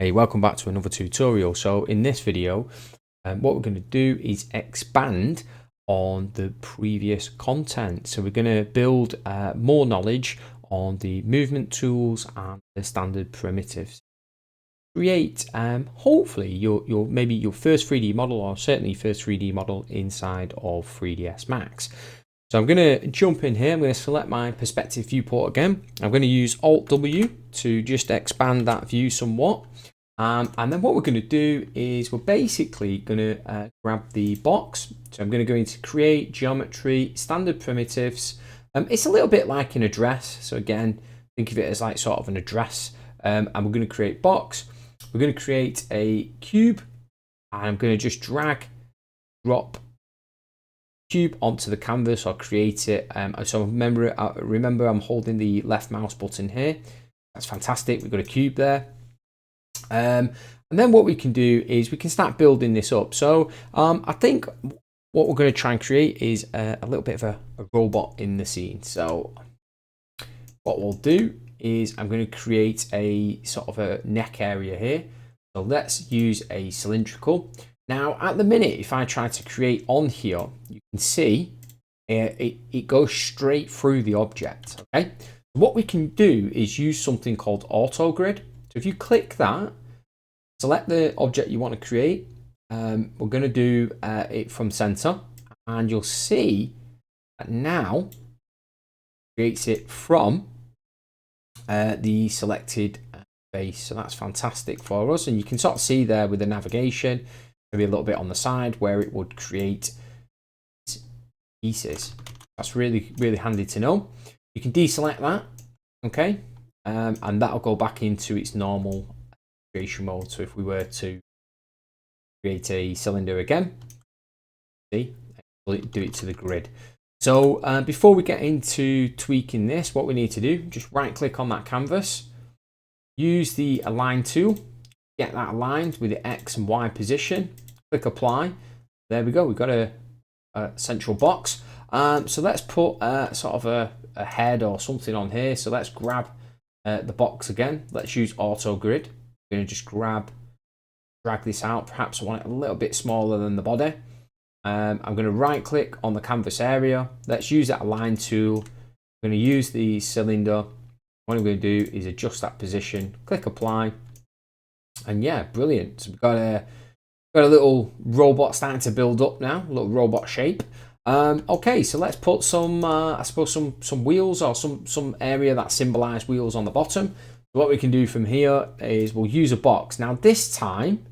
Hey, welcome back to another tutorial. So in this video, what we're going to do is expand on the previous content. So we're going to build more knowledge on the movement tools and the standard primitives. Create hopefully your maybe your first 3D model, or certainly first 3D model inside of 3ds Max. So I'm going to jump in here. I'm going to select my perspective viewport again. I'm going to use Alt W to just expand that view somewhat. And then what we're going to do is we're basically going to grab the box. So I'm going to go into create, geometry, standard primitives. It's a little bit like an address. So again, think of it as like sort of an address. And we're going to create box. We're going to create a cube. And I'm going to just drag, drop cube onto the canvas or create it. So remember I'm holding the left mouse button here. That's fantastic. We've got a cube there. And then what we can do is we can start building this up. So I think what we're going to try and create is a little bit of a robot in the scene. So what we'll do is I'm going to create a sort of a neck area here. So let's use a cylindrical. Now at the minute, if I try to create on here, you can see it goes straight through the object. Okay. What we can do is use something called auto grid. So if you click that, select the object you want to create. We're going to do it from center, and you'll see that now creates it from the selected base. So that's fantastic for us. And you can sort of see there with the navigation, maybe a little bit on the side where it would create pieces. That's really, really handy to know. You can deselect that. Okay. And that'll go back into its normal creation mode. So if we were to create a cylinder again, see, do it to the grid. So before we get into tweaking this, what we need to do, just right click on that canvas, use the align tool, get that aligned with the X and Y position, click apply. There we go. We've got a central box. So let's put sort of a head or something on here. So let's grab the box again. Let's use auto grid. I'm going to just drag this out. Perhaps I want it a little bit smaller than the body. I'm going to right click on the canvas area. Let's use that align tool. I'm going to use the cylinder. What I'm going to do is adjust that position, click apply. And yeah, brilliant. So we've got a little robot starting to build up now, a little robot shape. Okay, so let's put some, I suppose some wheels or some area that symbolize wheels on the bottom. What we can do from here is we'll use a box. Now this time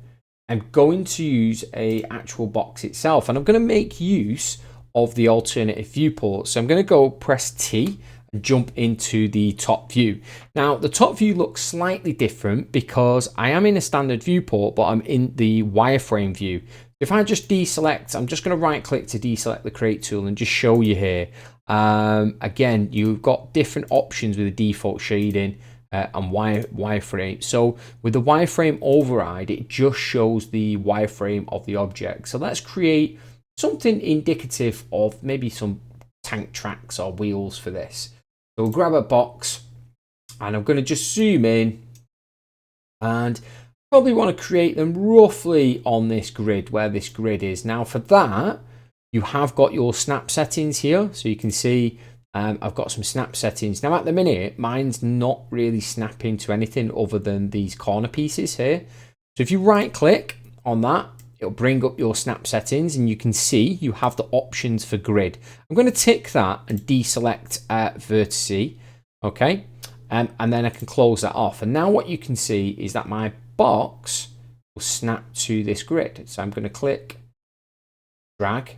I'm going to use a actual box itself, and I'm going to make use of the alternative viewport. So I'm going to go press T and jump into the top view. Now the top view looks slightly different because I am in a standard viewport, but I'm in the wireframe view. If I just deselect, I'm just going to right click to deselect the create tool and just show you here. Again, you've got different options with the default shading and wireframe. So with the wireframe override, it just shows the wireframe of the object. So let's create something indicative of maybe some tank tracks or wheels for this. So we'll grab a box and I'm going to just zoom in, and probably want to create them roughly on this grid, where this grid is. Now for that, you have got your snap settings here. So you can see I've got some snap settings. Now at the minute, mine's not really snapping to anything other than these corner pieces here. So if you right click on that, it'll bring up your snap settings, and you can see you have the options for grid. I'm going to tick that and deselect vertice. Okay. And then I can close that off. And now what you can see is that my box will snap to this grid. So I'm going to click, drag,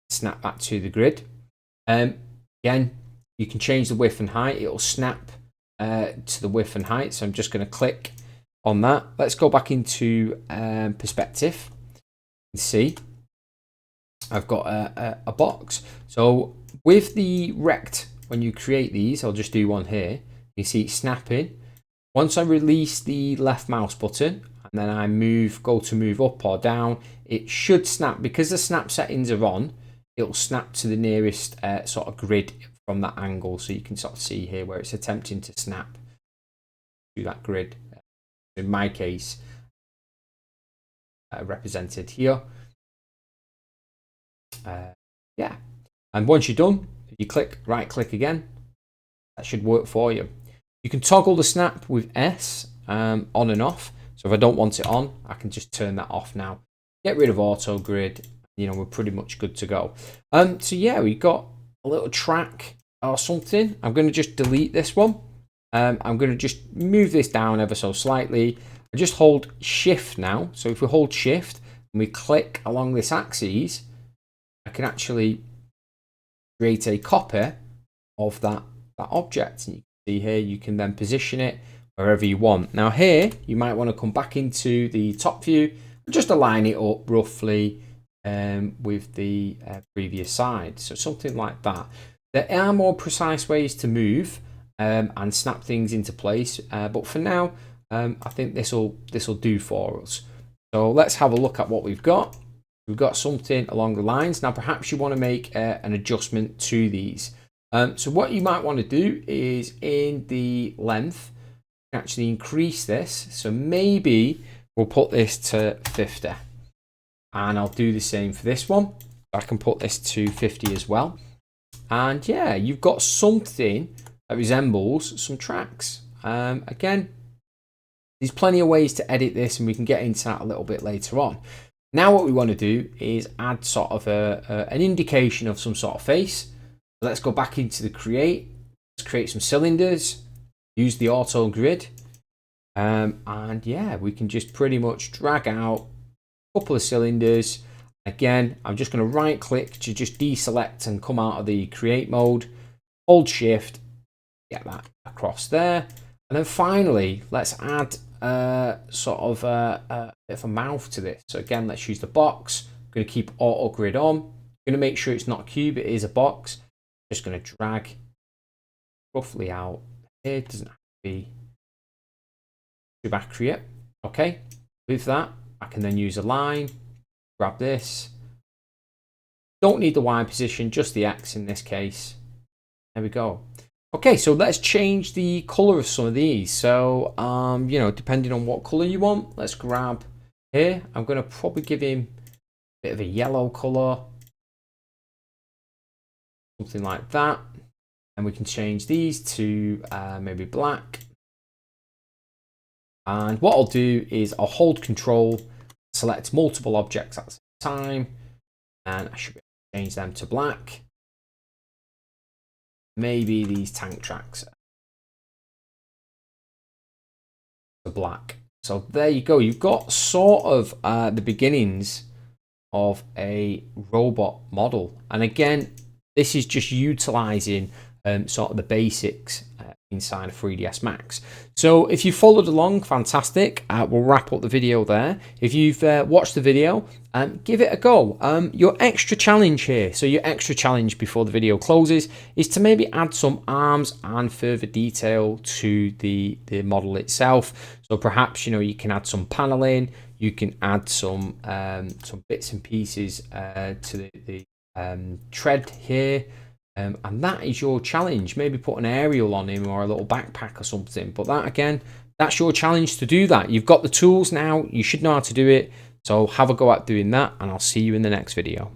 snap that to the grid. Again, you can change the width and height. It'll snap to the width and height. So I'm just going to click on that. Let's go back into perspective. You can see I've got a box. So with the rect, when you create these, I'll just do one here. You see it snapping. Once I release the left mouse button and then I go to move up or down, it should snap. Because the snap settings are on, it'll snap to the nearest sort of grid from that angle. So you can sort of see here where it's attempting to snap to that grid. In my case, represented here. Yeah, and once you're done, if you right click again, that should work for you. You can toggle the snap with S on and off. So if I don't want it on, I can just turn that off now. Get rid of auto grid. You know, we're pretty much good to go. So yeah, we got a little track or something. I'm going to just delete this one. I'm going to just move this down ever so slightly. I just hold shift now. So if we hold shift and we click along this axis, I can actually create a copy of that object. And you can see here, you can then position it wherever you want. Now here, you might want to come back into the top view and just align it up roughly with the previous side. So something like that. There are more precise ways to move and snap things into place. But for now, I think this will do for us. So let's have a look at what we've got. We've got something along the lines. Now, perhaps you want to make an adjustment to these. So what you might want to do is in the length, actually increase this. So maybe we'll put this to 50. And I'll do the same for this one. I can put this to 50 as well. And yeah, you've got something that resembles some tracks. Again, there's plenty of ways to edit this, and we can get into that a little bit later on. Now what we want to do is add sort of an indication of some sort of face. So let's go back into the create. Let's create some cylinders. Use the auto grid. And yeah, we can just pretty much drag out a couple of cylinders. Again, I'm just going to right click to just deselect and come out of the create mode. Hold shift, get that across there. And then finally, let's add sort of a bit of a mouth to this. So again, let's use the box. I'm going to keep auto grid on. I'm going to make sure it's not a cube, it is a box. Just going to drag roughly out. It doesn't have to be too accurate. Okay, with that, I can then use a line, grab this. Don't need the Y position, just the X in this case. There we go. Okay, so let's change the color of some of these. So, you know, depending on what color you want, let's grab here. I'm going to probably give him a bit of a yellow color. Something like that. And we can change these to maybe black. And what I'll do is I'll hold control, select multiple objects at the same time, and I should be able to change them to black. Maybe these tank tracks are black. So there you go. You've got sort of the beginnings of a robot model. And again, this is just utilizing sort of the basics inside of 3ds Max. So if you followed along, fantastic. We'll wrap up the video there. If you've watched the video, give it a go. Your extra challenge here, so your extra challenge before the video closes, is to maybe add some arms and further detail to the model itself. So perhaps, you know, you can add some paneling, you can add some bits and pieces to the tread here. And that is your challenge. Maybe put an aerial on him or a little backpack or something. But that, again, that's your challenge to do that. You've got the tools now. You should know how to do it. So have a go at doing that, and I'll see you in the next video.